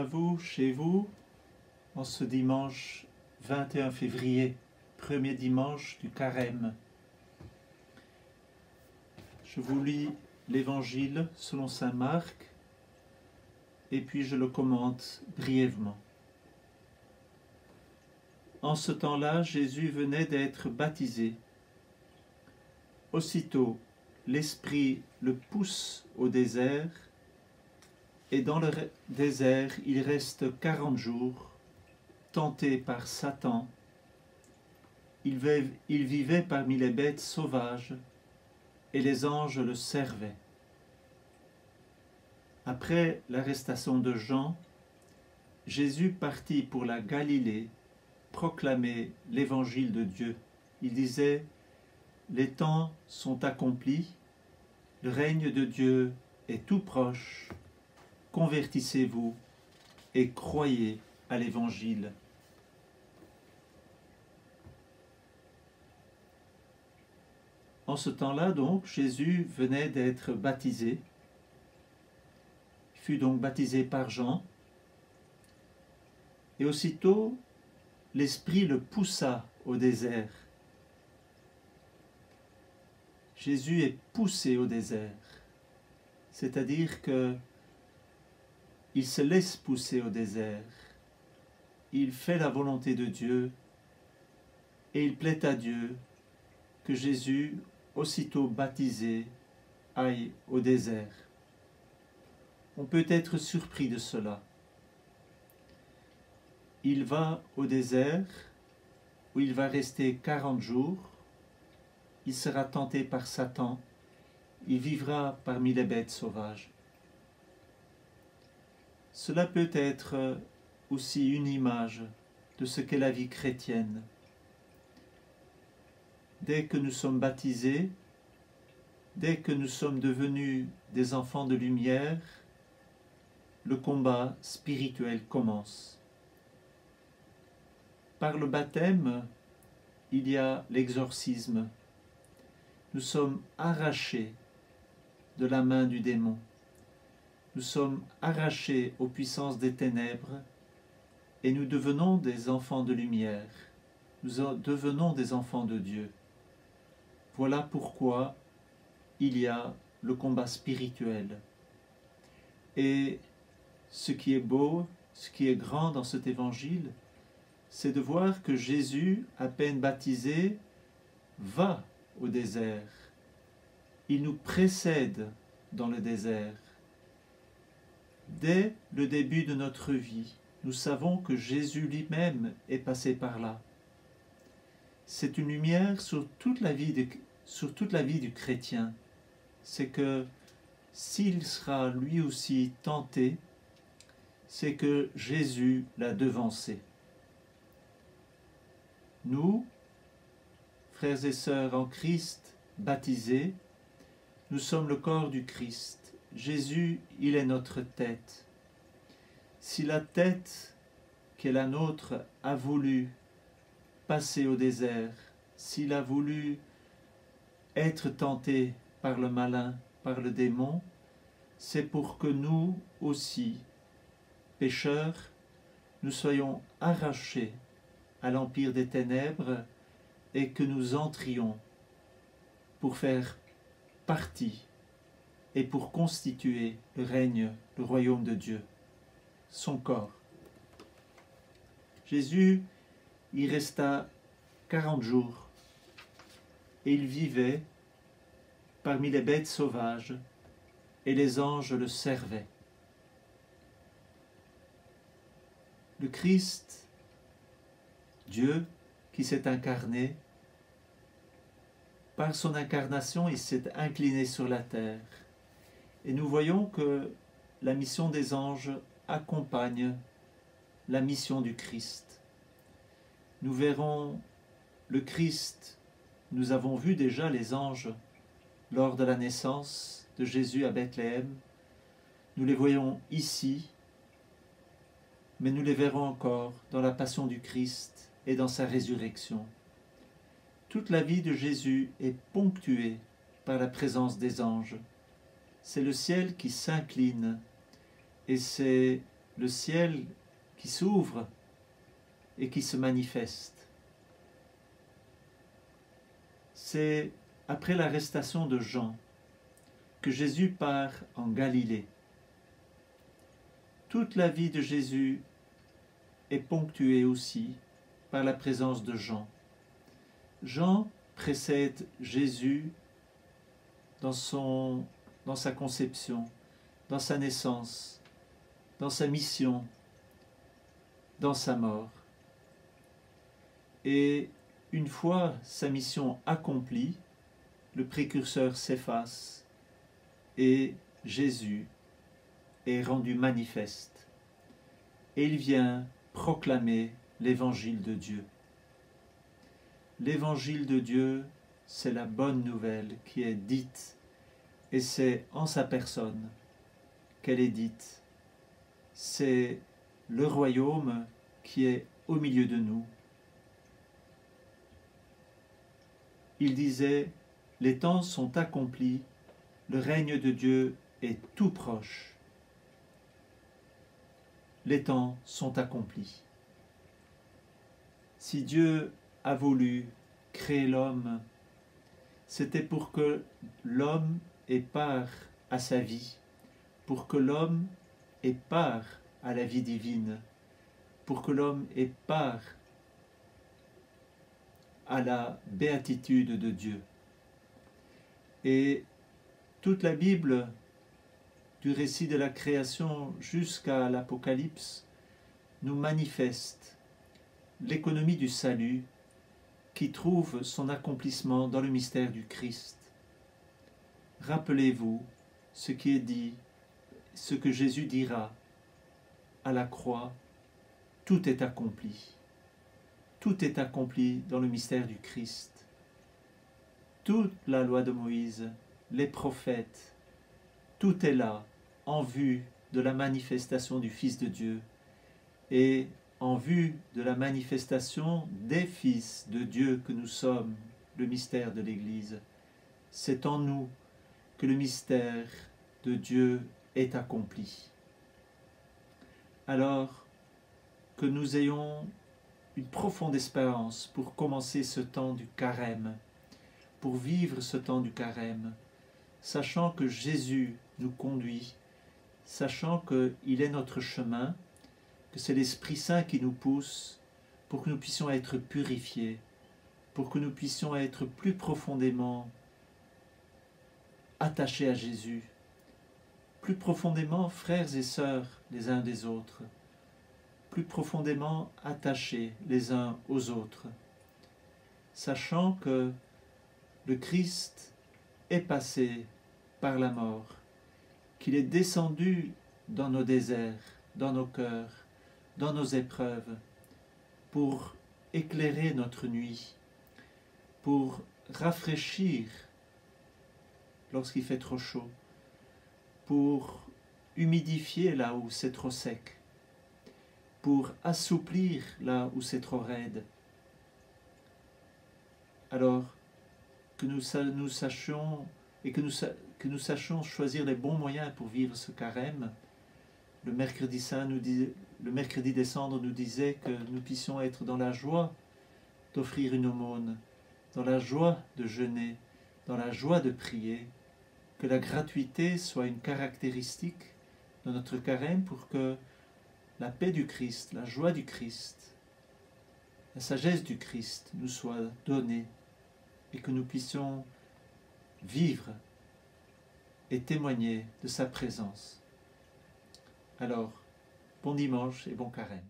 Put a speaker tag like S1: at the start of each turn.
S1: vous, chez vous, en ce dimanche 21 février, premier dimanche du Carême. Je vous lis l'Évangile selon saint Marc et puis je le commente brièvement. En ce temps-là, Jésus venait d'être baptisé. Aussitôt, l'Esprit le pousse au désert, et dans le désert, il reste 40 jours, tenté par Satan. Il vivait parmi les bêtes sauvages, et les anges le servaient. Après l'arrestation de Jean, Jésus partit pour la Galilée, proclamer l'évangile de Dieu. Il disait: les temps sont accomplis, le règne de Dieu est tout proche, convertissez-vous et croyez à l'évangile. En ce temps-là, donc, Jésus venait d'être baptisé. Il fut donc baptisé par Jean. Et aussitôt, l'Esprit le poussa au désert. Jésus est poussé au désert. C'est-à-dire que il se laisse pousser au désert. Il fait la volonté de Dieu et il plaît à Dieu que Jésus, aussitôt baptisé, aille au désert. On peut être surpris de cela. Il va au désert où il va rester 40 jours. Il sera tenté par Satan. Il vivra parmi les bêtes sauvages. Cela peut être aussi une image de ce qu'est la vie chrétienne. Dès que nous sommes baptisés, dès que nous sommes devenus des enfants de lumière, le combat spirituel commence. Par le baptême, il y a l'exorcisme. Nous sommes arrachés de la main du démon. Nous sommes arrachés aux puissances des ténèbres et nous devenons des enfants de lumière. Nous devenons des enfants de Dieu. Voilà pourquoi il y a le combat spirituel. Et ce qui est beau, ce qui est grand dans cet évangile, c'est de voir que Jésus, à peine baptisé, va au désert. Il nous précède dans le désert. Dès le début de notre vie, nous savons que Jésus lui-même est passé par là. C'est une lumière sur toute la vie du chrétien. C'est que s'il sera lui aussi tenté, c'est que Jésus l'a devancé. Nous, frères et sœurs en Christ, baptisés, nous sommes le corps du Christ. Jésus, il est notre tête. Si la tête qui est la nôtre a voulu passer au désert, s'il a voulu être tenté par le malin, par le démon, c'est pour que nous aussi, pécheurs, nous soyons arrachés à l'empire des ténèbres et que nous entrions pour faire partie et pour constituer le règne, le royaume de Dieu, son corps. Jésus y resta 40 jours et il vivait parmi les bêtes sauvages et les anges le servaient. Le Christ, Dieu qui s'est incarné, par son incarnation, il s'est incliné sur la terre. Et nous voyons que la mission des anges accompagne la mission du Christ. Nous verrons le Christ, nous avons vu déjà les anges lors de la naissance de Jésus à Bethléem. Nous les voyons ici, mais nous les verrons encore dans la passion du Christ et dans sa résurrection. Toute la vie de Jésus est ponctuée par la présence des anges. C'est le ciel qui s'incline et c'est le ciel qui s'ouvre et qui se manifeste. C'est après l'arrestation de Jean que Jésus part en Galilée. Toute la vie de Jésus est ponctuée aussi par la présence de Jean. Jean précède Jésus dans sa conception, dans sa naissance, dans sa mission, dans sa mort. Et une fois sa mission accomplie, le précurseur s'efface et Jésus est rendu manifeste. Et il vient proclamer l'évangile de Dieu. L'évangile de Dieu, c'est la bonne nouvelle qui est dite, et c'est en sa personne qu'elle est dite. C'est le royaume qui est au milieu de nous. Il disait, les temps sont accomplis, le règne de Dieu est tout proche. Les temps sont accomplis. Si Dieu a voulu créer l'homme, c'était pour que l'homme ait part à sa vie, pour que l'homme ait part à la vie divine, pour que l'homme ait part à la béatitude de Dieu. Et toute la Bible, du récit de la création jusqu'à l'Apocalypse, nous manifeste l'économie du salut qui trouve son accomplissement dans le mystère du Christ. Rappelez-vous ce qui est dit, ce que Jésus dira à la croix, tout est accompli. Tout est accompli dans le mystère du Christ. Toute la loi de Moïse, les prophètes, tout est là en vue de la manifestation du Fils de Dieu et en vue de la manifestation des fils de Dieu que nous sommes, le mystère de l'Église. C'est en nous que le mystère de Dieu est accompli. Alors que nous ayons une profonde espérance pour commencer ce temps du carême, pour vivre ce temps du carême, sachant que Jésus nous conduit, sachant qu'il est notre chemin, que c'est l'Esprit Saint qui nous pousse pour que nous puissions être purifiés, pour que nous puissions être plus profondément attachés à Jésus, plus profondément frères et sœurs les uns des autres, plus profondément attachés les uns aux autres, sachant que le Christ est passé par la mort, qu'il est descendu dans nos déserts, dans nos cœurs, dans nos épreuves, pour éclairer notre nuit, pour rafraîchir lorsqu'il fait trop chaud, pour humidifier là où c'est trop sec, pour assouplir là où c'est trop raide. Alors que nous sachions et que nous sachions choisir les bons moyens pour vivre ce carême. Le mercredi saint le mercredi des cendres nous disait que nous puissions être dans la joie d'offrir une aumône, dans la joie de jeûner, dans la joie de prier, que la gratuité soit une caractéristique de notre carême pour que la paix du Christ, la joie du Christ, la sagesse du Christ nous soit donnée et que nous puissions vivre et témoigner de sa présence. Alors, bon dimanche et bon carême.